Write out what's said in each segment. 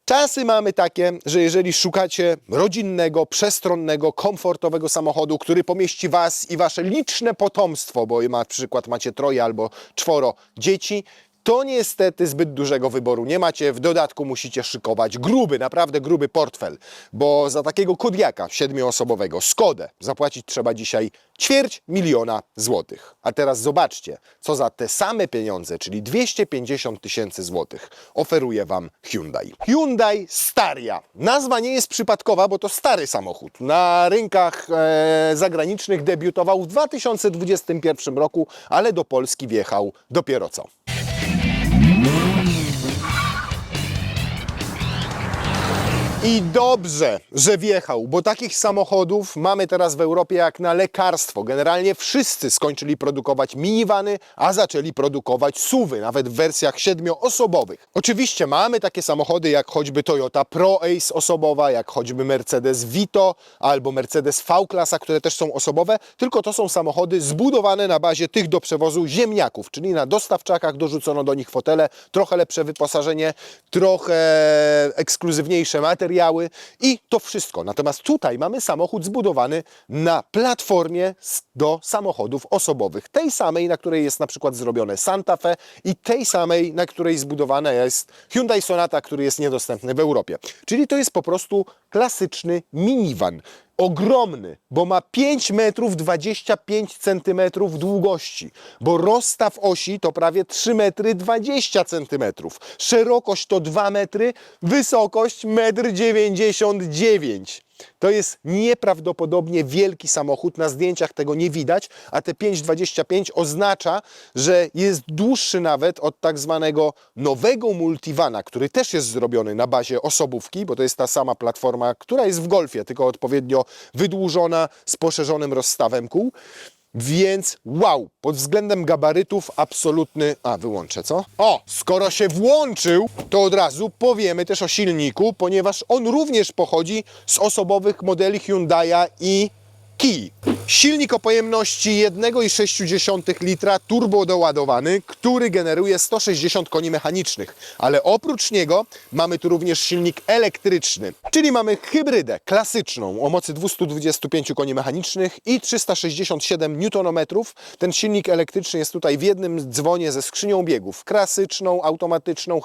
Czasy mamy takie, że jeżeli szukacie rodzinnego, przestronnego, komfortowego samochodu, który pomieści Was i Wasze liczne potomstwo, bo na przykład macie 3 albo 4 dzieci, to niestety zbyt dużego wyboru nie macie. W dodatku musicie szykować gruby, naprawdę gruby portfel, bo za takiego Kodiaka 7-osobowego Skodę zapłacić trzeba dzisiaj 250 000 złotych. A teraz zobaczcie, co za te same pieniądze, czyli 250 000 złotych, oferuje Wam Hyundai. Hyundai Staria. Nazwa nie jest przypadkowa, bo to stary samochód. Na rynkach zagranicznych debiutował w 2021 roku, ale do Polski wjechał dopiero co. I dobrze, że wjechał, bo takich samochodów mamy teraz w Europie jak na lekarstwo. Generalnie wszyscy skończyli produkować minivany, a zaczęli produkować SUV-y, nawet w wersjach 7-osobowych. Oczywiście mamy takie samochody jak choćby Toyota ProAce osobowa, jak choćby Mercedes Vito albo Mercedes V-klasa, które też są osobowe, tylko to są samochody zbudowane na bazie tych do przewozu ziemniaków, czyli na dostawczakach dorzucono do nich fotele, trochę lepsze wyposażenie, trochę ekskluzywniejsze materiały i to wszystko. Natomiast tutaj mamy samochód zbudowany na platformie do samochodów osobowych. Tej samej, na której jest na przykład zrobione Santa Fe i tej samej, na której zbudowana jest Hyundai Sonata, który jest niedostępny w Europie. Czyli to jest po prostu klasyczny minivan. Ogromny, bo ma 5 metrów 25 centymetrów długości, bo rozstaw osi to prawie 3 metry 20 centymetrów, szerokość to 2 metry, wysokość 1,99 m. To jest nieprawdopodobnie wielki samochód, na zdjęciach tego nie widać, a te 5,25 oznacza, że jest dłuższy nawet od tak zwanego nowego multivana, który też jest zrobiony na bazie osobówki, bo to jest ta sama platforma, która jest w Golfie, tylko odpowiednio wydłużona z poszerzonym rozstawem kół. Więc wow, pod względem gabarytów absolutny... wyłączę, co? Skoro się włączył, to od razu powiemy też o silniku, ponieważ on również pochodzi z osobowych modeli Hyundai'a i Kii. Silnik o pojemności 1,6 litra turbo doładowany, który generuje 160 koni mechanicznych, ale oprócz niego mamy tu również silnik elektryczny, czyli mamy hybrydę klasyczną o mocy 225 koni mechanicznych i 367 Nm. Ten silnik elektryczny jest tutaj w jednym dzwonie ze skrzynią biegów, klasyczną, automatyczną,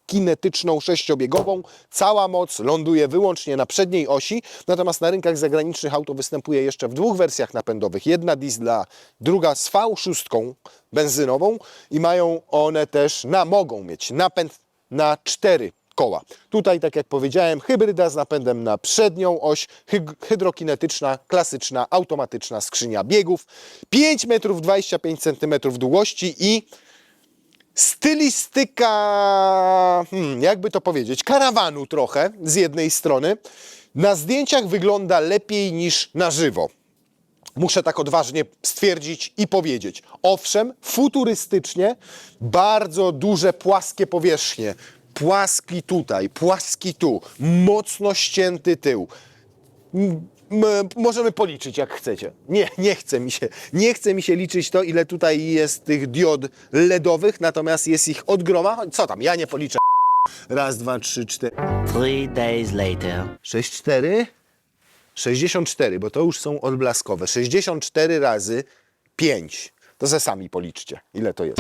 kinetyczną, 6-biegową. Cała moc ląduje wyłącznie na przedniej osi, natomiast na rynkach zagranicznych auto występuje jeszcze w 2 wersjach napędowych. Jedna diesla, druga z V6 benzynową i mają one też, mogą mieć napęd na 4 koła. Tutaj, tak jak powiedziałem, hybryda z napędem na przednią oś, hydrokinetyczna, klasyczna, automatyczna skrzynia biegów, 5 metrów 25 centymetrów długości i stylistyka, jakby to powiedzieć, karawanu trochę z jednej strony. Na zdjęciach wygląda lepiej niż na żywo. Muszę tak odważnie stwierdzić i powiedzieć. Owszem, futurystycznie, bardzo duże, płaskie powierzchnie. Płaski tutaj, płaski tu, mocno ścięty tył. Możemy policzyć jak chcecie. Nie chce mi się liczyć to, ile tutaj jest tych diod LEDowych, natomiast jest ich od groma. Co tam, ja nie policzę. 1, 2, 3, 4. 3 days later. 6, 4. 64, bo to już są odblaskowe. 64 razy 5. To ze sami policzcie, ile to jest.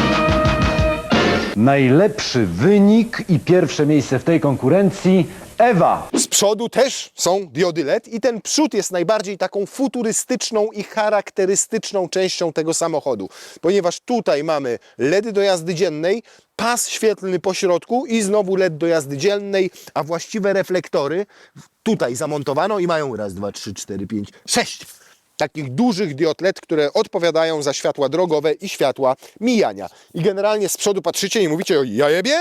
Najlepszy wynik i pierwsze miejsce w tej konkurencji Ewa. Z przodu też są diody LED i ten przód jest najbardziej taką futurystyczną i charakterystyczną częścią tego samochodu, ponieważ tutaj mamy LED do jazdy dziennej, pas świetlny po środku i znowu LED do jazdy dziennej, a właściwe reflektory tutaj zamontowano i mają 1, 2, 3, 4, 5, 6 takich dużych diod LED, które odpowiadają za światła drogowe i światła mijania. I generalnie z przodu patrzycie i mówicie: ja jebie,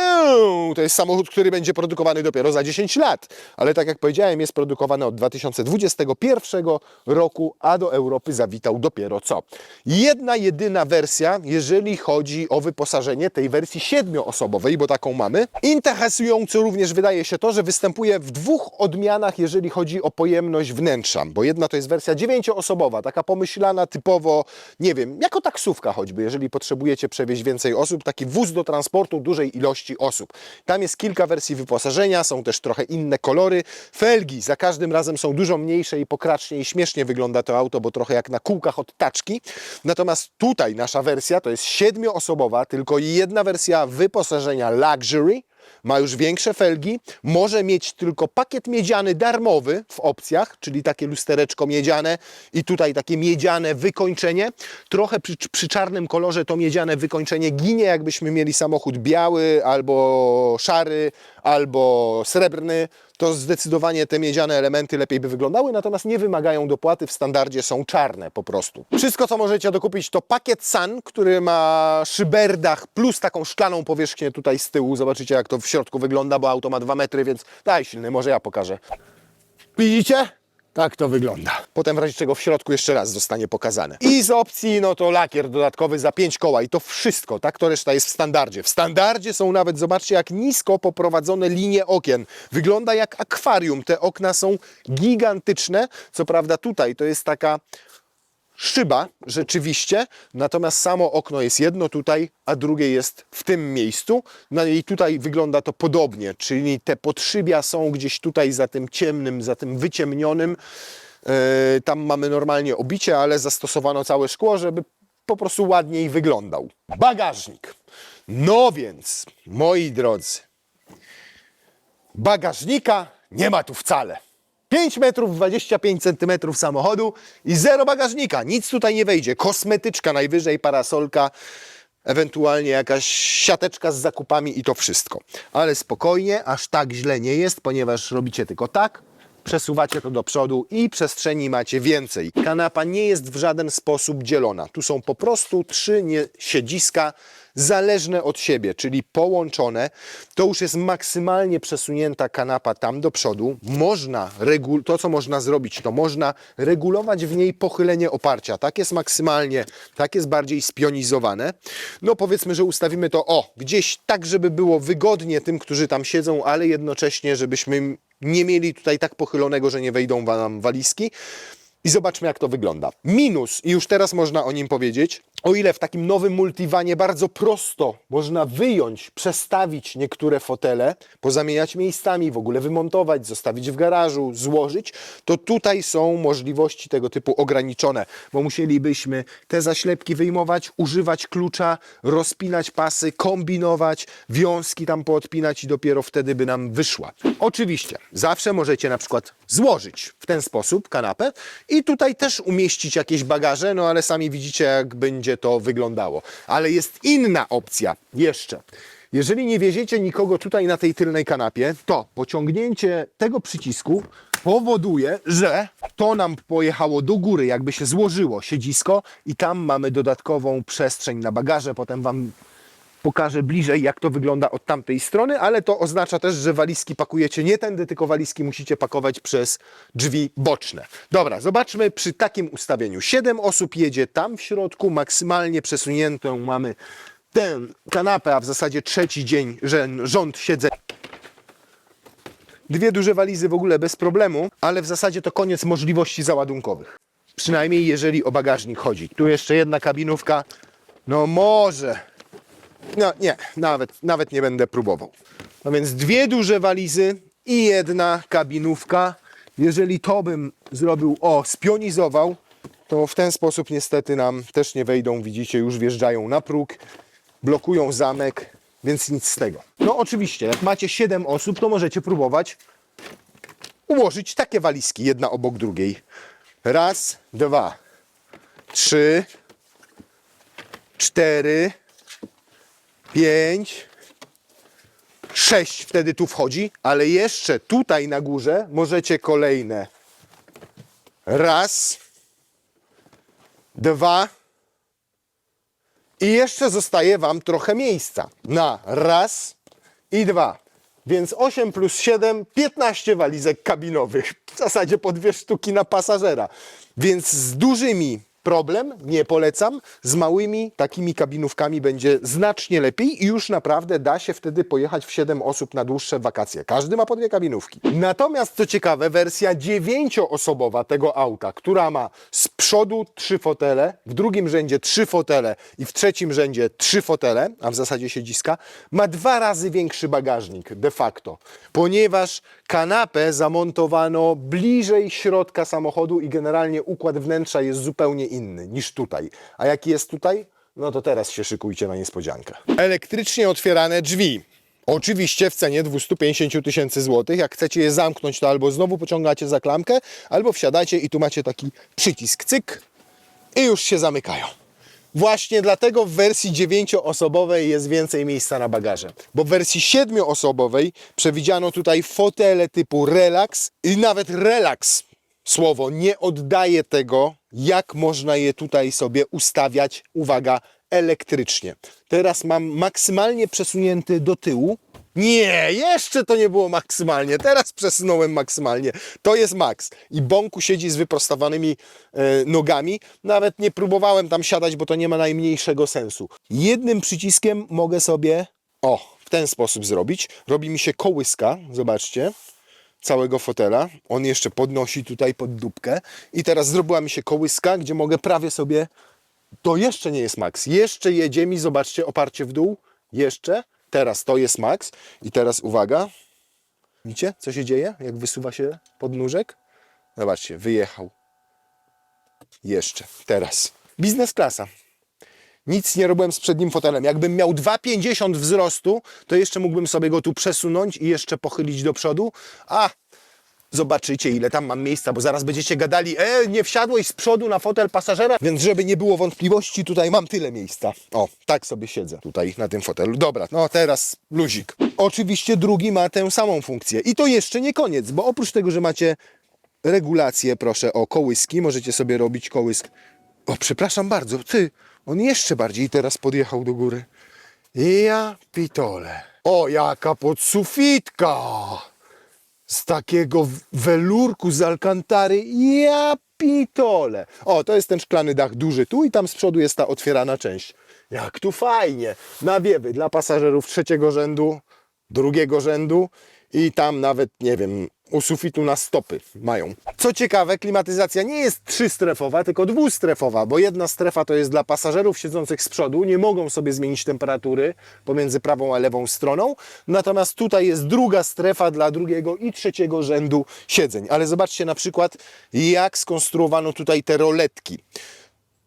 to jest samochód, który będzie produkowany dopiero za 10 lat. Ale tak jak powiedziałem, jest produkowany od 2021 roku, a do Europy zawitał dopiero co. Jedna, jedyna wersja, jeżeli chodzi o wyposażenie tej wersji 7-osobowej, bo taką mamy. Interesujące również wydaje się to, że występuje w 2 odmianach, jeżeli chodzi o pojemność wnętrza, bo jedna to jest wersja 9-osobowa, transportowa, taka pomyślana typowo, nie wiem, jako taksówka choćby, jeżeli potrzebujecie przewieźć więcej osób, taki wóz do transportu dużej ilości osób. Tam jest kilka wersji wyposażenia, są też trochę inne kolory. Felgi za każdym razem są dużo mniejsze i pokracznie i śmiesznie wygląda to auto, bo trochę jak na kółkach od taczki. Natomiast tutaj nasza wersja to jest 7-osobowa, tylko jedna wersja wyposażenia Luxury. Ma już większe felgi, może mieć tylko pakiet miedziany darmowy w opcjach, czyli takie lustereczko miedziane i tutaj takie miedziane wykończenie. Trochę przy czarnym kolorze to miedziane wykończenie ginie, jakbyśmy mieli samochód biały albo szary, albo srebrny. To zdecydowanie te miedziane elementy lepiej by wyglądały, natomiast nie wymagają dopłaty, w standardzie są czarne po prostu. Wszystko, co możecie dokupić, to pakiet Sun, który ma szyberdach plus taką szklaną powierzchnię tutaj z tyłu. Zobaczycie, jak to w środku wygląda, bo auto ma 2 metry, więc daj silny, może ja pokażę. Widzicie? Tak to wygląda. Potem w razie czego w środku jeszcze raz zostanie pokazane. I z opcji, no to lakier dodatkowy za 5 koła i to wszystko, tak? To reszta jest w standardzie. W standardzie są nawet, zobaczcie, jak nisko poprowadzone linie okien. Wygląda jak akwarium. Te okna są gigantyczne. Co prawda tutaj to jest taka szyba rzeczywiście, natomiast samo okno jest jedno tutaj, a drugie jest w tym miejscu. No i tutaj wygląda to podobnie, czyli te podszybia są gdzieś tutaj za tym ciemnym, za tym wyciemnionym. Tam mamy normalnie obicie, ale zastosowano całe szkło, żeby po prostu ładniej wyglądał. Bagażnik. No więc, moi drodzy, bagażnika nie ma tu wcale. 5 metrów 25 centymetrów samochodu i zero bagażnika. Nic tutaj nie wejdzie. Kosmetyczka najwyżej, parasolka, ewentualnie jakaś siateczka z zakupami i to wszystko. Ale spokojnie, aż tak źle nie jest, ponieważ robicie tylko tak, przesuwacie to do przodu i przestrzeni macie więcej. Kanapa nie jest w żaden sposób dzielona. Tu są po prostu 3 siedziska zależne od siebie, czyli połączone. To już jest maksymalnie przesunięta kanapa tam do przodu. Można, to co można zrobić, to można regulować w niej pochylenie oparcia. Tak jest maksymalnie, tak jest bardziej spionizowane. No powiedzmy, że ustawimy to gdzieś tak, żeby było wygodnie tym, którzy tam siedzą, ale jednocześnie, żebyśmy nie mieli tutaj tak pochylonego, że nie wejdą nam walizki. I zobaczmy, jak to wygląda. Minus, i już teraz można o nim powiedzieć, o ile w takim nowym multivanie bardzo prosto można wyjąć, przestawić niektóre fotele, pozamieniać miejscami, w ogóle wymontować, zostawić w garażu, złożyć, to tutaj są możliwości tego typu ograniczone, bo musielibyśmy te zaślepki wyjmować, używać klucza, rozpinać pasy, kombinować, wiązki tam poodpinać i dopiero wtedy by nam wyszła. Oczywiście, zawsze możecie na przykład złożyć w ten sposób kanapę i tutaj też umieścić jakieś bagaże, no ale sami widzicie, jak będzie to wyglądało. Ale jest inna opcja jeszcze. Jeżeli nie wieziecie nikogo tutaj na tej tylnej kanapie, to pociągnięcie tego przycisku powoduje, że to nam pojechało do góry, jakby się złożyło siedzisko i tam mamy dodatkową przestrzeń na bagaże. Potem Wam pokażę bliżej, jak to wygląda od tamtej strony, ale to oznacza też, że walizki pakujecie nie tędy, tylko walizki musicie pakować przez drzwi boczne. Dobra, zobaczmy przy takim ustawieniu. 7 osób jedzie tam w środku, maksymalnie przesuniętą mamy tę kanapę, a w zasadzie trzeci dzień rząd siedzenia. 2 duże walizy w ogóle bez problemu, ale w zasadzie to koniec możliwości załadunkowych. Przynajmniej jeżeli o bagażnik chodzi. Tu jeszcze jedna kabinówka, no może... No nie, nawet nie będę próbował. No więc 2 duże walizy i 1 kabinówka. Jeżeli to bym zrobił, spionizował, to w ten sposób niestety nam też nie wejdą. Widzicie, już wjeżdżają na próg, blokują zamek, więc nic z tego. No oczywiście, jak macie 7 osób, to możecie próbować ułożyć takie walizki, jedna obok drugiej. 1, 2, 3, 4, 5, 6 wtedy tu wchodzi, ale jeszcze tutaj na górze możecie kolejne 1, 2 i jeszcze zostaje Wam trochę miejsca na 1 i 2. Więc 8 plus 7, 15 walizek kabinowych. W zasadzie po 2 sztuki na pasażera. Więc z dużymi Problem, nie polecam, z małymi takimi kabinówkami będzie znacznie lepiej i już naprawdę da się wtedy pojechać w 7 osób na dłuższe wakacje. Każdy ma po 2 kabinówki. Natomiast co ciekawe, wersja 9-osobowa tego auta, która ma z przodu 3 fotele, w drugim rzędzie 3 fotele i w trzecim rzędzie 3 fotele, a w zasadzie siedziska, ma 2 razy większy bagażnik de facto, ponieważ kanapę zamontowano bliżej środka samochodu i generalnie układ wnętrza jest zupełnie inny niż tutaj. A jaki jest tutaj? No to teraz się szykujcie na niespodziankę. Elektrycznie otwierane drzwi. Oczywiście w cenie 250 000 złotych. Jak chcecie je zamknąć, to albo znowu pociągacie za klamkę, albo wsiadacie i tu macie taki przycisk, cyk i już się zamykają. Właśnie dlatego w wersji 9-osobowej jest więcej miejsca na bagaże. Bo w wersji 7-osobowej przewidziano tutaj fotele typu relaks i nawet relaks, słowo, nie oddaje tego, jak można je tutaj sobie ustawiać, uwaga, elektrycznie. Teraz mam maksymalnie przesunięty do tyłu. Nie, jeszcze to nie było maksymalnie. Teraz przesunąłem maksymalnie. To jest maks. I Bąku siedzi z wyprostowanymi nogami. Nawet nie próbowałem tam siadać, bo to nie ma najmniejszego sensu. Jednym przyciskiem mogę sobie, w ten sposób zrobić. Robi mi się kołyska, zobaczcie, całego fotela. On jeszcze podnosi tutaj pod dupkę. I teraz zrobiła mi się kołyska, gdzie mogę prawie sobie... To jeszcze nie jest maks. Jeszcze jedzie mi, zobaczcie, oparcie w dół. Jeszcze. Teraz to jest maks. I teraz uwaga. Widzicie, co się dzieje, jak wysuwa się podnóżek? Zobaczcie, wyjechał. Jeszcze. Teraz. Biznes klasa. Nic nie robiłem z przednim fotelem. Jakbym miał 2,50 wzrostu, to jeszcze mógłbym sobie go tu przesunąć i jeszcze pochylić do przodu. Zobaczycie, ile tam mam miejsca, bo zaraz będziecie gadali, nie wsiadłeś z przodu na fotel pasażera. Więc żeby nie było wątpliwości, tutaj mam tyle miejsca. Tak sobie siedzę tutaj na tym fotelu. Dobra, no teraz luzik. Oczywiście drugi ma tę samą funkcję. I to jeszcze nie koniec, bo oprócz tego, że macie regulację, proszę, kołyski, możecie sobie robić kołysk. Przepraszam bardzo, on jeszcze bardziej teraz podjechał do góry. Ja pitole. Jaka podsufitka! Z takiego welurku z alkantary, ja pitole. To jest ten szklany dach duży tu i tam z przodu jest ta otwierana część. Jak tu fajnie. Nawiewy dla pasażerów 3. rzędu, 2. rzędu i tam nawet, nie wiem, u sufitu na stopy mają. Co ciekawe, klimatyzacja nie jest 3-strefowa, tylko 2-strefowa, bo jedna strefa to jest dla pasażerów siedzących z przodu, nie mogą sobie zmienić temperatury pomiędzy prawą a lewą stroną, natomiast tutaj jest druga strefa dla 2. i 3. rzędu siedzeń. Ale zobaczcie na przykład, jak skonstruowano tutaj te roletki.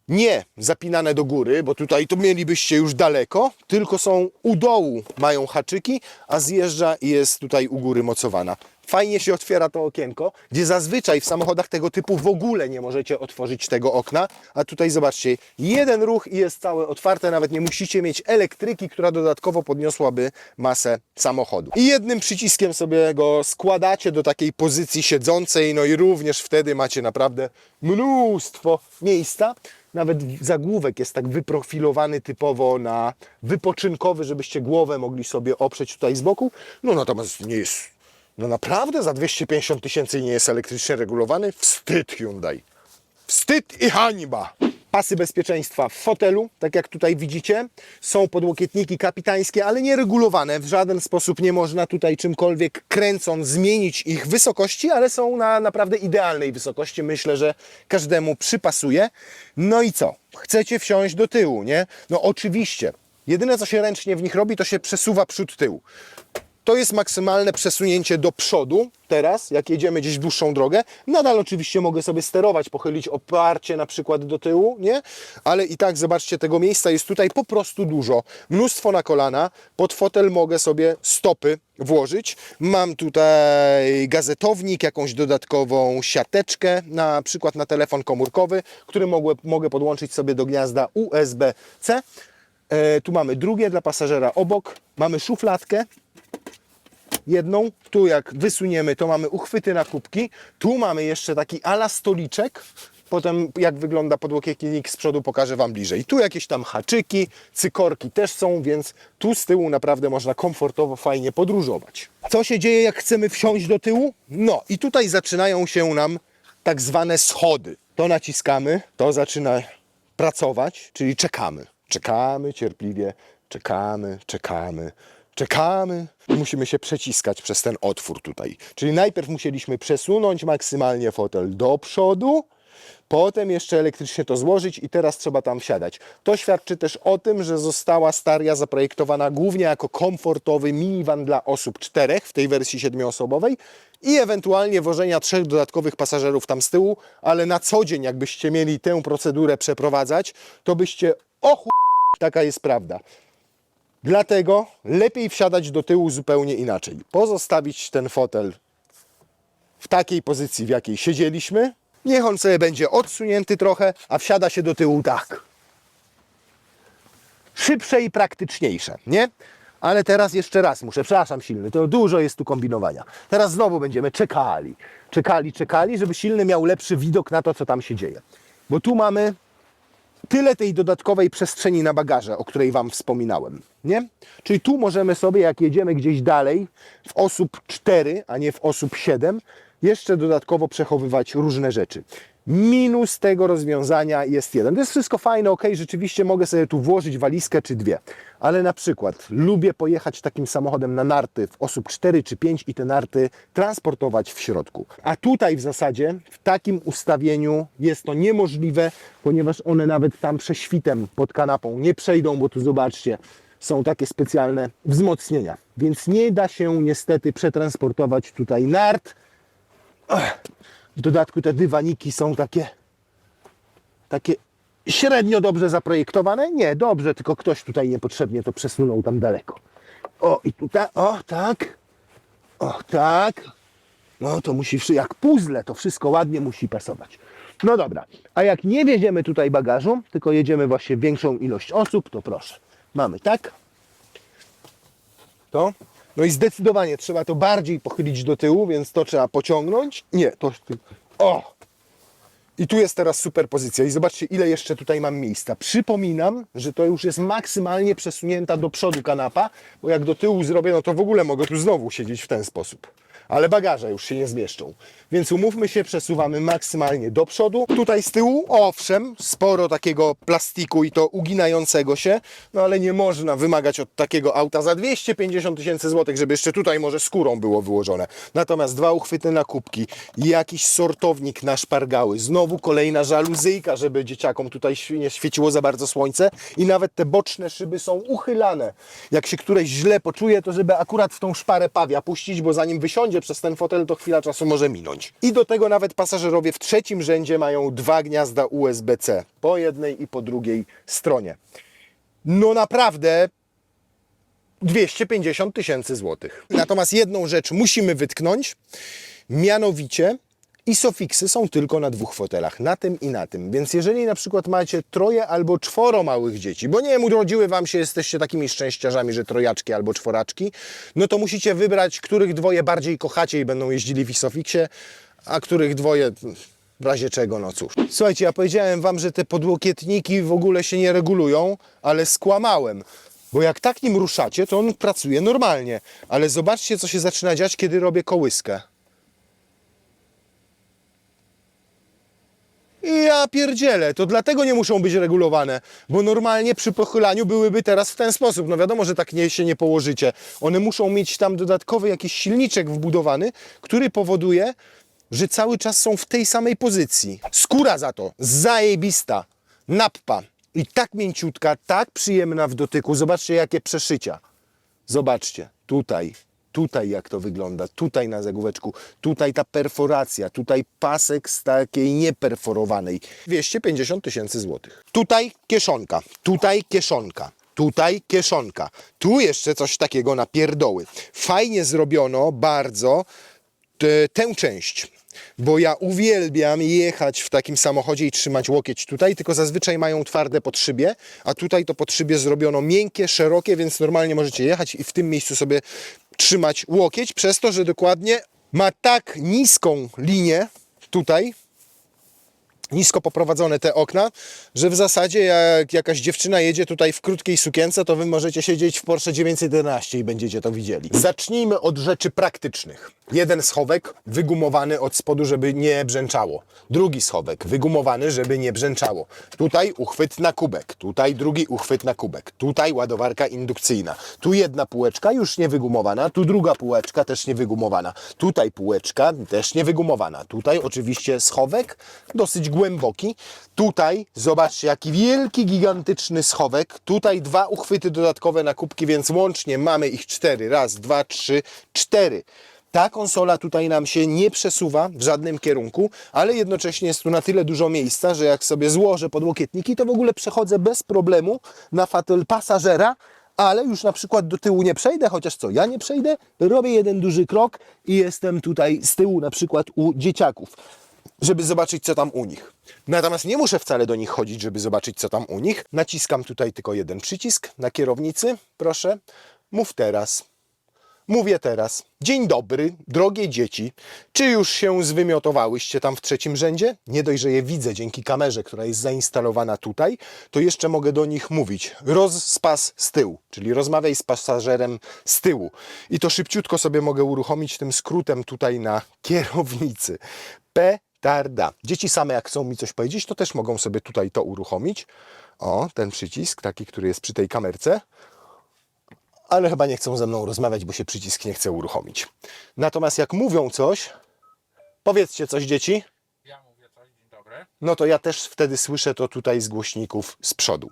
Nie zapinane do góry, bo tutaj to mielibyście już daleko, tylko są u dołu, mają haczyki, a zjeżdża i jest tutaj u góry mocowana. Fajnie się otwiera to okienko, gdzie zazwyczaj w samochodach tego typu w ogóle nie możecie otworzyć tego okna, a tutaj zobaczcie, jeden ruch i jest całe otwarte, nawet nie musicie mieć elektryki, która dodatkowo podniosłaby masę samochodu. I jednym przyciskiem sobie go składacie do takiej pozycji siedzącej, no i również wtedy macie naprawdę mnóstwo miejsca. Nawet zagłówek jest tak wyprofilowany typowo na wypoczynkowy, żebyście głowę mogli sobie oprzeć tutaj z boku. No natomiast nie jest, naprawdę za 250 000 nie jest elektrycznie regulowany. Wstyd Hyundai. Wstyd i hańba. Pasy bezpieczeństwa w fotelu, tak jak tutaj widzicie. Są podłokietniki kapitańskie, ale nie regulowane. W żaden sposób nie można tutaj czymkolwiek kręcąc zmienić ich wysokości, ale są na naprawdę idealnej wysokości. Myślę, że każdemu przypasuje. No i co? Chcecie wsiąść do tyłu, nie? No oczywiście. Jedyne, co się ręcznie w nich robi, to się przesuwa przód-tył. To jest maksymalne przesunięcie do przodu. Teraz, jak jedziemy gdzieś w dłuższą drogę, nadal oczywiście mogę sobie sterować, pochylić oparcie na przykład do tyłu, nie? Ale i tak, zobaczcie, tego miejsca jest tutaj po prostu dużo. Mnóstwo na kolana. Pod fotel mogę sobie stopy włożyć. Mam tutaj gazetownik, jakąś dodatkową siateczkę, na przykład na telefon komórkowy, który mogę podłączyć sobie do gniazda USB-C. Tu mamy drugie dla pasażera obok. Mamy szufladkę. Jedną, tu jak wysuniemy, to mamy uchwyty na kubki, tu mamy jeszcze taki ala stoliczek, potem jak wygląda podłokietnik z przodu pokażę Wam bliżej. Tu jakieś tam haczyki, cykorki też są, więc tu z tyłu naprawdę można komfortowo, fajnie podróżować. Co się dzieje, jak chcemy wsiąść do tyłu? No i tutaj zaczynają się nam tak zwane schody. to naciskamy, to zaczyna pracować, czyli czekamy. Czekamy cierpliwie, czekamy. I musimy się przeciskać przez ten otwór tutaj. Czyli najpierw musieliśmy przesunąć maksymalnie fotel do przodu, potem jeszcze elektrycznie to złożyć i teraz trzeba tam wsiadać. To świadczy też o tym, że została Staria zaprojektowana głównie jako komfortowy minivan dla osób 4 w tej wersji 7-osobowej i ewentualnie wożenia 3 dodatkowych pasażerów tam z tyłu, ale na co dzień jakbyście mieli tę procedurę przeprowadzać, to byście taka jest prawda. Dlatego lepiej wsiadać do tyłu zupełnie inaczej. Pozostawić ten fotel w takiej pozycji, w jakiej siedzieliśmy. Niech on sobie będzie odsunięty trochę, a wsiada się do tyłu tak. Szybsze i praktyczniejsze, nie? Ale teraz jeszcze raz muszę, przepraszam silny, to dużo jest tu kombinowania. Teraz znowu będziemy czekali, żeby silny miał lepszy widok na to, co tam się dzieje. Bo tu mamy tyle tej dodatkowej przestrzeni na bagaże, o której Wam wspominałem, nie? Czyli tu możemy sobie, jak jedziemy gdzieś dalej, w osób 4, a nie w osób 7, jeszcze dodatkowo przechowywać różne rzeczy. Minus tego rozwiązania jest jeden. To jest wszystko fajne, ok, rzeczywiście mogę sobie tu włożyć walizkę czy 2, ale na przykład lubię pojechać takim samochodem na narty w osób 4 czy 5 i te narty transportować w środku. A tutaj w zasadzie w takim ustawieniu jest to niemożliwe, ponieważ one nawet tam prześwitem pod kanapą nie przejdą, bo tu zobaczcie, są takie specjalne wzmocnienia. Więc nie da się niestety przetransportować tutaj nart. W dodatku te dywaniki są takie średnio dobrze zaprojektowane. Nie, dobrze, tylko ktoś tutaj niepotrzebnie to przesunął tam daleko. O, i tutaj, o tak. No to musi, jak puzzle, to wszystko ładnie musi pasować. No dobra, a jak nie wieziemy tutaj bagażu, tylko jedziemy właśnie większą ilość osób, to proszę. Mamy tak. To. No i zdecydowanie trzeba to bardziej pochylić do tyłu, więc to trzeba pociągnąć. Nie, to... O! I tu jest teraz super pozycja. I zobaczcie, ile jeszcze tutaj mam miejsca. Przypominam, że to już jest maksymalnie przesunięta do przodu kanapa, bo jak do tyłu zrobię, no to w ogóle mogę tu znowu siedzieć w ten sposób. Ale bagaże już się nie zmieszczą. Więc umówmy się, przesuwamy maksymalnie do przodu. Tutaj z tyłu, owszem, sporo takiego plastiku i to uginającego się, no ale nie można wymagać od takiego auta za 250 000 złotych, żeby jeszcze tutaj może skórą było wyłożone. Natomiast 2 uchwyty na kubki, jakiś sortownik na szpargały, znowu kolejna żaluzyjka, żeby dzieciakom tutaj nie świeciło za bardzo słońce i nawet te boczne szyby są uchylane. Jak się któreś źle poczuje, to żeby akurat w tą szparę pawia puścić, bo zanim wysiądzie przez ten fotel, to chwila czasu może minąć. I do tego nawet pasażerowie w trzecim rzędzie mają 2 gniazda USB-C po jednej i po drugiej stronie. No naprawdę 250 000 złotych. Natomiast jedną rzecz musimy wytknąć, mianowicie ISOFIXy są tylko na 2 fotelach, na tym i na tym. Więc jeżeli na przykład macie 3 albo 4 małych dzieci, bo nie wiem, urodziły Wam się, jesteście takimi szczęściarzami, że 3 albo 4, no to musicie wybrać, których 2 bardziej kochacie i będą jeździli w ISOFIXie, a których 2 w razie czego, no cóż. Słuchajcie, ja powiedziałem Wam, że te podłokietniki w ogóle się nie regulują, ale skłamałem. Bo jak tak nim ruszacie, to on pracuje normalnie. Ale zobaczcie, co się zaczyna dziać, kiedy robię kołyskę. Ja pierdzielę, to dlatego nie muszą być regulowane, bo normalnie przy pochylaniu byłyby teraz w ten sposób. No wiadomo, że tak się nie położycie. One muszą mieć tam dodatkowy jakiś silniczek wbudowany, który powoduje, że cały czas są w tej samej pozycji. Skóra za to zajebista, nappa i tak mięciutka, tak przyjemna w dotyku. Zobaczcie, jakie przeszycia. Zobaczcie, tutaj jak to wygląda, tutaj na zagłóweczku, tutaj ta perforacja, tutaj pasek z takiej nieperforowanej. 250 000 złotych. Tutaj kieszonka, tutaj kieszonka, tutaj kieszonka. Tu jeszcze coś takiego na pierdoły. Fajnie zrobiono bardzo tę część, bo ja uwielbiam jechać w takim samochodzie i trzymać łokieć tutaj, tylko zazwyczaj mają twarde podszybie, a tutaj to podszybie zrobiono miękkie, szerokie, więc normalnie możecie jechać i w tym miejscu sobie trzymać łokieć, przez to, że dokładnie ma tak niską linię tutaj, nisko poprowadzone te okna, że w zasadzie jak jakaś dziewczyna jedzie tutaj w krótkiej sukience, to wy możecie siedzieć w Porsche 911 i będziecie to widzieli. Zacznijmy od rzeczy praktycznych. Jeden schowek wygumowany od spodu, żeby nie brzęczało. Drugi schowek wygumowany, żeby nie brzęczało. Tutaj uchwyt na kubek, tutaj drugi uchwyt na kubek, tutaj ładowarka indukcyjna. Tu jedna półeczka już nie wygumowana, tu druga półeczka też nie wygumowana. Tutaj półeczka też nie wygumowana. Tutaj oczywiście schowek dosyć głęboki. Tutaj zobaczcie jaki wielki, gigantyczny schowek. Tutaj dwa uchwyty dodatkowe na kubki, więc łącznie mamy ich 4. Raz, dwa, trzy, 4. Ta konsola tutaj nam się nie przesuwa w żadnym kierunku, ale jednocześnie jest tu na tyle dużo miejsca, że jak sobie złożę podłokietniki, to w ogóle przechodzę bez problemu na fotel pasażera, ale już na przykład do tyłu nie przejdę, chociaż co, ja nie przejdę, robię jeden duży krok i jestem tutaj z tyłu na przykład u dzieciaków, żeby zobaczyć co tam u nich. Natomiast nie muszę wcale do nich chodzić, żeby zobaczyć co tam u nich. Naciskam tutaj tylko jeden przycisk na kierownicy, proszę, mów teraz. Mówię teraz. Dzień dobry, drogie dzieci. Czy już się zwymiotowałyście tam w trzecim rzędzie? Nie dość, że je widzę dzięki kamerze, która jest zainstalowana tutaj, to jeszcze mogę do nich mówić. Rozpas z tyłu, czyli rozmawiaj z pasażerem z tyłu. I to szybciutko sobie mogę uruchomić tym skrótem tutaj na kierownicy. Petarda. Dzieci same jak chcą mi coś powiedzieć, to też mogą sobie tutaj to uruchomić. O, ten przycisk, taki, który jest przy tej kamerce. Ale chyba nie chcą ze mną rozmawiać, bo się przycisk nie chce uruchomić. Natomiast jak mówią coś, powiedzcie coś dzieci. Ja mówię coś, dzień dobry. No to ja też wtedy słyszę to tutaj z głośników z przodu.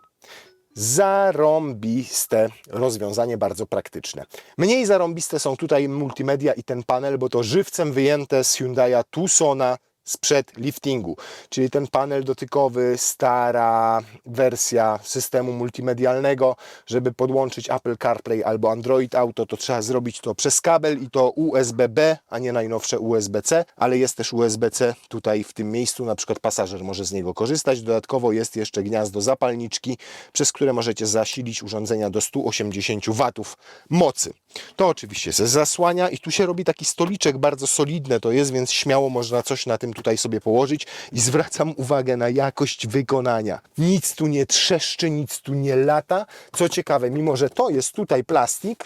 Zarąbiste rozwiązanie, bardzo praktyczne. Mniej zarąbiste są tutaj multimedia i ten panel, bo to żywcem wyjęte z Hyundai'a Tucsona sprzed liftingu, czyli ten panel dotykowy, stara wersja systemu multimedialnego. Żeby podłączyć Apple CarPlay albo Android Auto, to trzeba zrobić to przez kabel i to USB-B, a nie najnowsze USB-C, ale jest też USB-C tutaj w tym miejscu, na przykład pasażer może z niego korzystać. Dodatkowo jest jeszcze gniazdo zapalniczki, przez które możecie zasilić urządzenia do 180 W mocy. To oczywiście się zasłania i tu się robi taki stoliczek, bardzo solidne to jest, więc śmiało można coś na tym tutaj sobie położyć i zwracam uwagę na jakość wykonania. Nic tu nie trzeszczy, nic tu nie lata. Co ciekawe, mimo że to jest tutaj plastik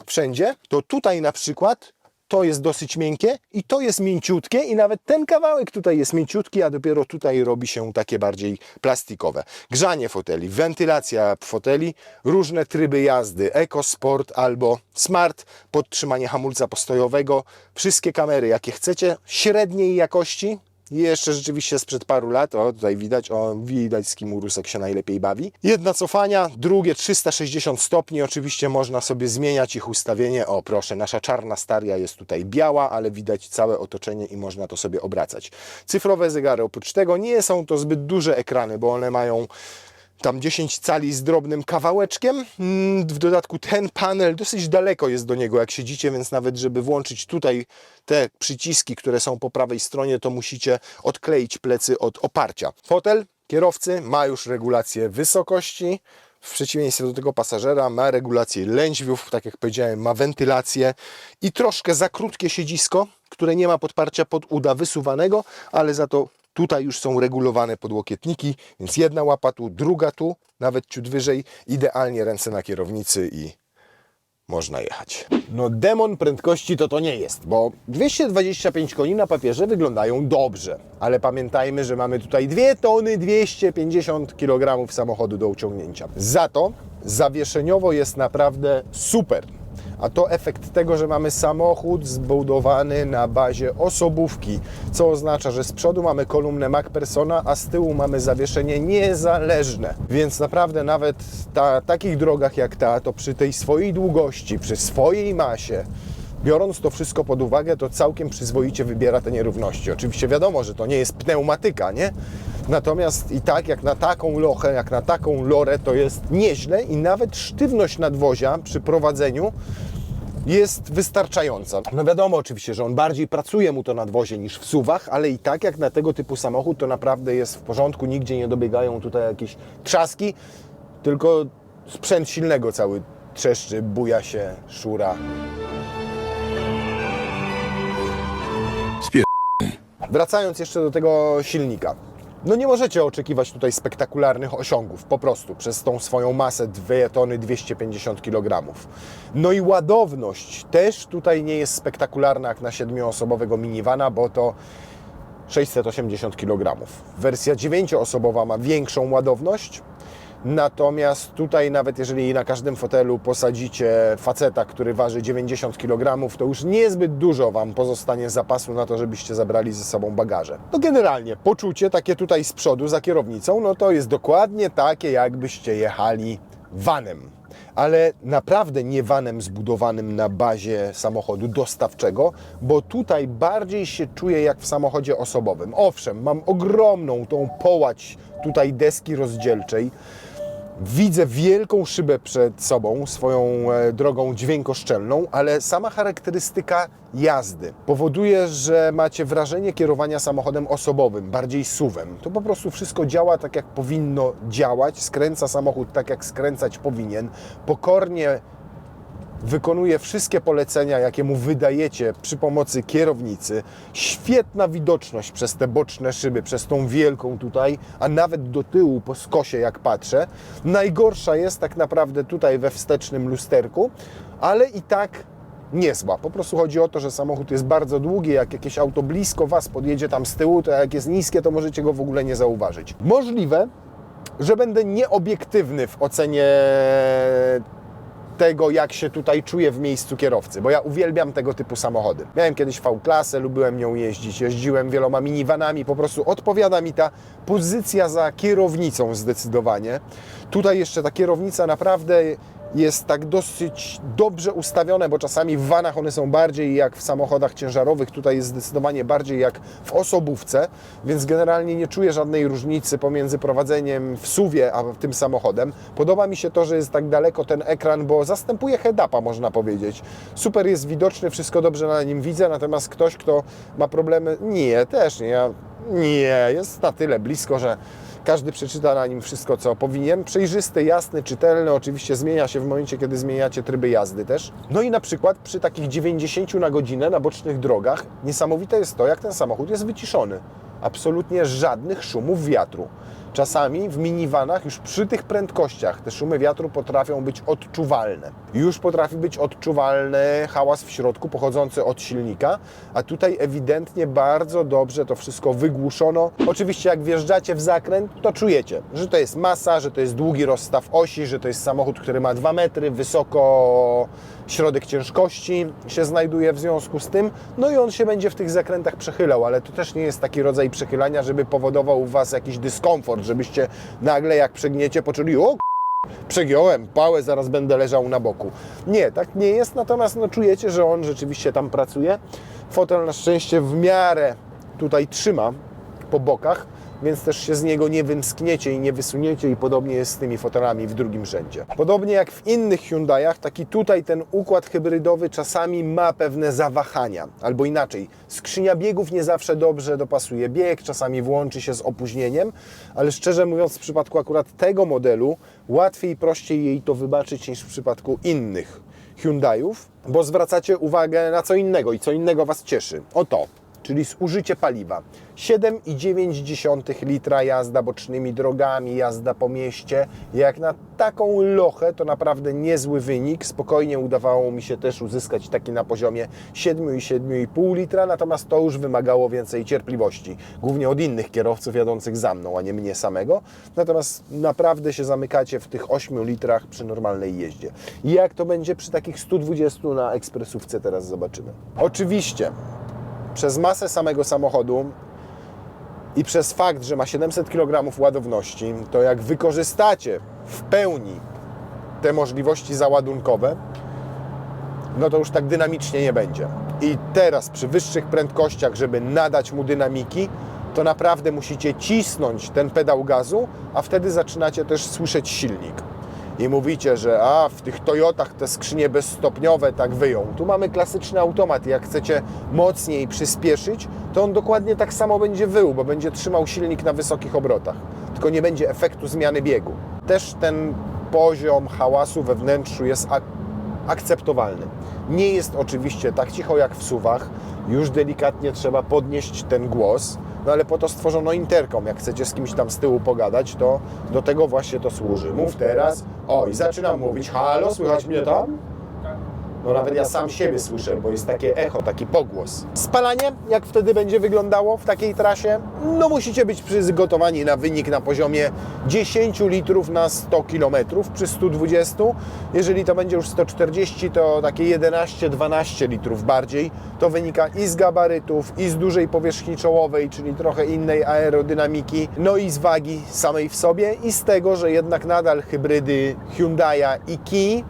wszędzie, to tutaj na przykład to jest dosyć miękkie i to jest mięciutkie i nawet ten kawałek tutaj jest mięciutki, a dopiero tutaj robi się takie bardziej plastikowe. Grzanie foteli, wentylacja foteli, różne tryby jazdy, Eco Sport albo Smart, podtrzymanie hamulca postojowego, wszystkie kamery jakie chcecie, średniej jakości. I jeszcze rzeczywiście sprzed paru lat, o tutaj widać z kim Urusek się najlepiej bawi. Jedna cofania, drugie 360 stopni, oczywiście można sobie zmieniać ich ustawienie. O proszę, nasza czarna Staria jest tutaj biała, ale widać całe otoczenie i można to sobie obracać. Cyfrowe zegary, oprócz tego nie są to zbyt duże ekrany, bo one mają tam 10 cali z drobnym kawałeczkiem. W dodatku ten panel dosyć daleko jest do niego, jak siedzicie, więc nawet żeby włączyć tutaj te przyciski, które są po prawej stronie, to musicie odkleić plecy od oparcia. Fotel kierowcy ma już regulację wysokości. W przeciwieństwie do tego pasażera ma regulację lędźwiów, tak jak powiedziałem, ma wentylację i troszkę za krótkie siedzisko, które nie ma podparcia pod uda wysuwanego, ale za to tutaj już są regulowane podłokietniki, więc jedna łapa tu, druga tu, nawet ciut wyżej, idealnie ręce na kierownicy i można jechać. No demon prędkości to nie jest, bo 225 koni na papierze wyglądają dobrze, ale pamiętajmy, że mamy tutaj 2 tony 250 kg samochodu do uciągnięcia. Za to zawieszeniowo jest naprawdę super. A to efekt tego, że mamy samochód zbudowany na bazie osobówki, co oznacza, że z przodu mamy kolumnę MacPhersona, a z tyłu mamy zawieszenie niezależne. Więc naprawdę nawet na takich drogach jak ta, to przy tej swojej długości, przy swojej masie, biorąc to wszystko pod uwagę, to całkiem przyzwoicie wybiera te nierówności. Oczywiście wiadomo, że to nie jest pneumatyka, nie? Natomiast i tak jak na taką lochę, jak na taką lorę, to jest nieźle i nawet sztywność nadwozia przy prowadzeniu jest wystarczająca. No wiadomo oczywiście, że on bardziej pracuje mu to nadwozie niż w SUV-ach, ale i tak jak na tego typu samochód to naprawdę jest w porządku, nigdzie nie dobiegają tutaj jakieś trzaski, tylko sprzęt silnego cały trzeszczy, buja się, szura. Wracając jeszcze do tego silnika. No nie możecie oczekiwać tutaj spektakularnych osiągów, po prostu, przez tą swoją masę 2 tony 250 kg. No i ładowność też tutaj nie jest spektakularna jak na 7-osobowego minivana, bo to 680 kg. Wersja 9-osobowa ma większą ładowność, natomiast tutaj nawet jeżeli na każdym fotelu posadzicie faceta, który waży 90 kg, to już niezbyt dużo Wam pozostanie zapasu na to, żebyście zabrali ze sobą bagaże. No generalnie poczucie takie tutaj z przodu za kierownicą, no to jest dokładnie takie, jakbyście jechali vanem. Ale naprawdę nie vanem zbudowanym na bazie samochodu dostawczego, bo tutaj bardziej się czuję jak w samochodzie osobowym. Owszem, mam ogromną tą połać tutaj deski rozdzielczej. Widzę wielką szybę przed sobą, swoją drogą dźwiękoszczelną, ale sama charakterystyka jazdy powoduje, że macie wrażenie kierowania samochodem osobowym, bardziej SUV-em. To po prostu wszystko działa tak, jak powinno działać, skręca samochód tak, jak skręcać powinien, pokornie wykonuje wszystkie polecenia, jakie mu wydajecie przy pomocy kierownicy. Świetna widoczność przez te boczne szyby, przez tą wielką tutaj, a nawet do tyłu po skosie jak patrzę. Najgorsza jest tak naprawdę tutaj we wstecznym lusterku, ale i tak niezła. Po prostu chodzi o to, że samochód jest bardzo długi, jak jakieś auto blisko Was podjedzie tam z tyłu, to jak jest niskie, to możecie go w ogóle nie zauważyć. Możliwe, że będę nieobiektywny w ocenie tego, jak się tutaj czuję w miejscu kierowcy, bo ja uwielbiam tego typu samochody. Miałem kiedyś V-klasę, lubiłem nią jeździć, jeździłem wieloma minivanami, po prostu odpowiada mi ta pozycja za kierownicą zdecydowanie. Tutaj jeszcze ta kierownica naprawdę jest tak dosyć dobrze ustawione, bo czasami w vanach one są bardziej jak w samochodach ciężarowych, tutaj jest zdecydowanie bardziej jak w osobówce, więc generalnie nie czuję żadnej różnicy pomiędzy prowadzeniem w SUV-ie a tym samochodem. Podoba mi się to, że jest tak daleko ten ekran, bo zastępuje head-upa, można powiedzieć. Super jest widoczny, wszystko dobrze na nim widzę, natomiast ktoś, kto ma problemy, też nie, jest na tyle blisko, że każdy przeczyta na nim wszystko, co powinien. Przejrzysty, jasny, czytelny. Oczywiście zmienia się w momencie, kiedy zmieniacie tryby jazdy też. No i na przykład przy takich 90 na godzinę na bocznych drogach niesamowite jest to, jak ten samochód jest wyciszony. Absolutnie żadnych szumów wiatru. Czasami w minivanach już przy tych prędkościach te szumy wiatru potrafią być odczuwalne. Już potrafi być odczuwalny hałas w środku pochodzący od silnika, a tutaj ewidentnie bardzo dobrze to wszystko wygłuszono. Oczywiście jak wjeżdżacie w zakręt, to czujecie, że to jest masa, że to jest długi rozstaw osi, że to jest samochód, który ma 2 metry, wysoko środek ciężkości się znajduje w związku z tym, no i on się będzie w tych zakrętach przechylał, ale to też nie jest taki rodzaj przechylania, żeby powodował u Was jakiś dyskomfort, żebyście nagle jak przegniecie poczuli, przegiąłem pałę, zaraz będę leżał na boku. Nie, tak nie jest, natomiast czujecie, że on rzeczywiście tam pracuje. Fotel na szczęście w miarę tutaj trzyma po bokach, więc też się z niego nie wymskniecie i nie wysuniecie i podobnie jest z tymi fotelami w drugim rzędzie. Podobnie jak w innych Hyundaiach, taki tutaj ten układ hybrydowy czasami ma pewne zawahania, albo inaczej, skrzynia biegów nie zawsze dobrze dopasuje bieg, czasami włączy się z opóźnieniem, ale szczerze mówiąc w przypadku akurat tego modelu łatwiej i prościej jej to wybaczyć niż w przypadku innych Hyundaiów, bo zwracacie uwagę na co innego i co innego Was cieszy. Oto, czyli zużycie paliwa. 7,9 litra jazda bocznymi drogami, jazda po mieście. Jak na taką lochę to naprawdę niezły wynik. Spokojnie udawało mi się też uzyskać taki na poziomie 7,5 litra, natomiast to już wymagało więcej cierpliwości. Głównie od innych kierowców jadących za mną, a nie mnie samego. Natomiast naprawdę się zamykacie w tych 8 litrach przy normalnej jeździe. I jak to będzie przy takich 120 na ekspresówce, teraz zobaczymy. Oczywiście przez masę samego samochodu i przez fakt, że ma 700 kg ładowności, to jak wykorzystacie w pełni te możliwości załadunkowe, no to już tak dynamicznie nie będzie. I teraz przy wyższych prędkościach, żeby nadać mu dynamiki, to naprawdę musicie cisnąć ten pedał gazu, a wtedy zaczynacie też słyszeć silnik. I mówicie, że w tych Toyotach te skrzynie bezstopniowe tak wyją. Tu mamy klasyczny automat. Jak chcecie mocniej przyspieszyć, to on dokładnie tak samo będzie wył, bo będzie trzymał silnik na wysokich obrotach. Tylko nie będzie efektu zmiany biegu. Też ten poziom hałasu we wnętrzu jest akceptowalny. Nie jest oczywiście tak cicho jak w SUV-ach. Już delikatnie trzeba podnieść ten głos. No ale po to stworzono interkom. Jak chcecie z kimś tam z tyłu pogadać, to do tego właśnie to służy. Mów teraz. O, i zaczynam mówić. Halo, słychać mnie tam? No nawet ja sam siebie słyszę, bo jest takie echo, taki pogłos. Spalanie, jak wtedy będzie wyglądało w takiej trasie? No musicie być przygotowani na wynik na poziomie 10 litrów na 100 km przy 120. Jeżeli to będzie już 140, to takie 11-12 litrów bardziej. To wynika i z gabarytów, i z dużej powierzchni czołowej, czyli trochę innej aerodynamiki, no i z wagi samej w sobie i z tego, że jednak nadal hybrydy Hyundai'a i Kia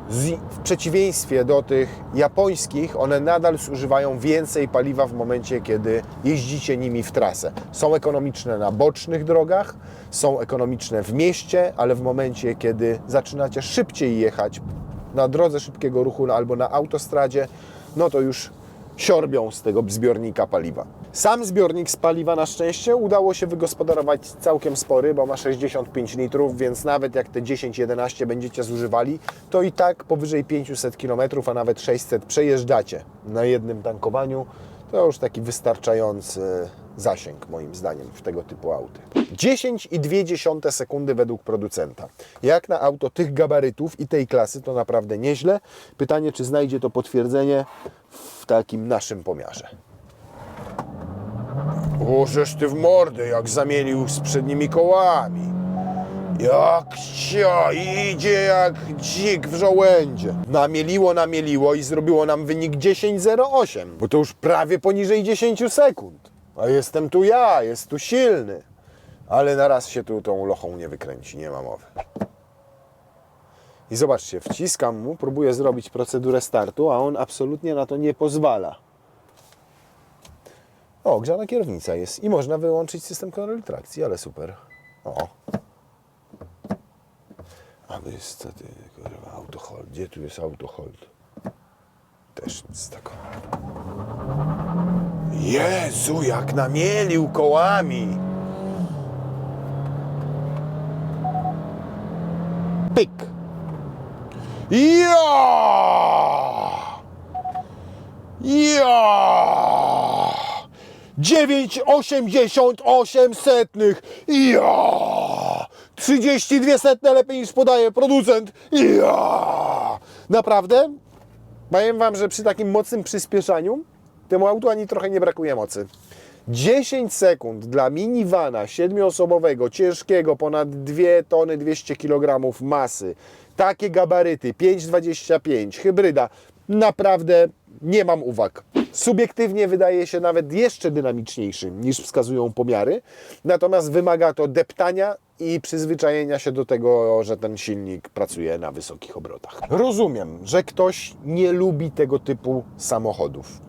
w przeciwieństwie do tych japońskich, one nadal zużywają więcej paliwa w momencie, kiedy jeździcie nimi w trasę. Są ekonomiczne na bocznych drogach, są ekonomiczne w mieście, ale w momencie, kiedy zaczynacie szybciej jechać na drodze szybkiego ruchu albo na autostradzie, no to już siorbią z tego zbiornika paliwa. Sam zbiornik z paliwa na szczęście udało się wygospodarować całkiem spory, bo ma 65 litrów, więc nawet jak te 10-11 będziecie zużywali, to i tak powyżej 500 km, a nawet 600 przejeżdżacie na jednym tankowaniu. To już taki wystarczający zasięg moim zdaniem w tego typu auty. 10,2 sekundy według producenta. Jak na auto tych gabarytów i tej klasy to naprawdę nieźle. Pytanie, czy znajdzie to potwierdzenie w takim naszym pomiarze. O, żeż ty w mordę, jak zamienił z przednimi kołami. Jak idzie jak dzik w żołędzie. Namieliło i zrobiło nam wynik 10,08, bo to już prawie poniżej 10 sekund. A jestem tu ja, jest tu silny. Ale na raz się tu tą lochą nie wykręci, nie ma mowy. I zobaczcie, wciskam mu, próbuję zrobić procedurę startu, a on absolutnie na to nie pozwala. O, grzana kierownica jest i można wyłączyć system kontroli trakcji, ale super. O. A to jest co ty, kurwa, autohold. Gdzie tu jest autohold? Też nic takiego. Jezu, jak namielił kołami! Pyk! Ja! Ja! 9,88. Ja! 32 setne lepiej niż podaje producent. Ja! Naprawdę? Powiem wam, że przy takim mocnym przyspieszaniu temu autu ani trochę nie brakuje mocy. 10 sekund dla minivana 7-osobowego, ciężkiego, ponad 2 tony 200 kg masy. Takie gabaryty, 5,25, hybryda. Naprawdę nie mam uwag. Subiektywnie wydaje się nawet jeszcze dynamiczniejszy niż wskazują pomiary, natomiast wymaga to deptania i przyzwyczajenia się do tego, że ten silnik pracuje na wysokich obrotach. Rozumiem, że ktoś nie lubi tego typu samochodów.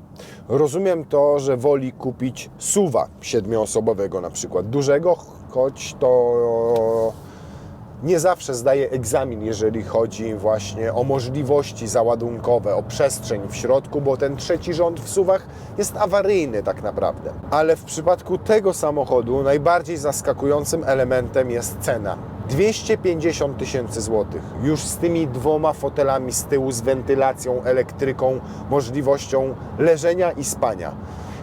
Rozumiem to, że woli kupić SUV-a 7-osobowego na przykład, dużego, choć to nie zawsze zdaje egzamin, jeżeli chodzi właśnie o możliwości załadunkowe, o przestrzeń w środku, bo ten trzeci rząd w SUV-ach jest awaryjny tak naprawdę. Ale w przypadku tego samochodu najbardziej zaskakującym elementem jest cena. 250 000 złotych. Już z tymi 2 fotelami z tyłu, z wentylacją, elektryką, możliwością leżenia i spania.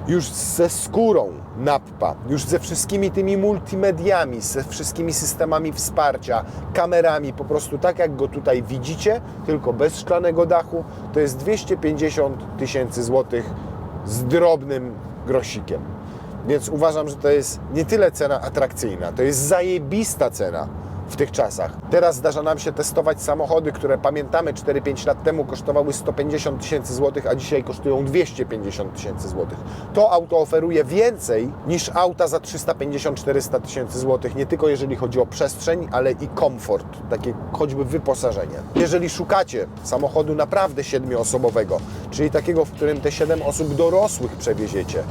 Już ze skórą nappa, już ze wszystkimi tymi multimediami, ze wszystkimi systemami wsparcia, kamerami, po prostu tak jak go tutaj widzicie, tylko bez szklanego dachu, to jest 250 000 złotych z drobnym grosikiem. Więc uważam, że to jest nie tyle cena atrakcyjna, to jest zajebista cena w tych czasach. Teraz zdarza nam się testować samochody, które pamiętamy 4-5 lat temu kosztowały 150 000 złotych, a dzisiaj kosztują 250 000 złotych. To auto oferuje więcej niż auta za 350-400 000 złotych, nie tylko jeżeli chodzi o przestrzeń, ale i komfort, takie choćby wyposażenie. Jeżeli szukacie samochodu naprawdę 7-osobowego, czyli takiego, w którym te 7 osób dorosłych przewieziecie,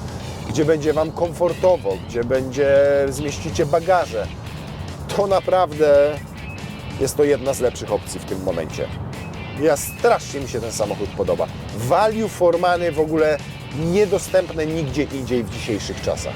gdzie będzie Wam komfortowo, gdzie zmieścicie bagaże, to naprawdę jest to jedna z lepszych opcji w tym momencie. Strasznie mi się ten samochód podoba. Value for money w ogóle niedostępne nigdzie indziej w dzisiejszych czasach.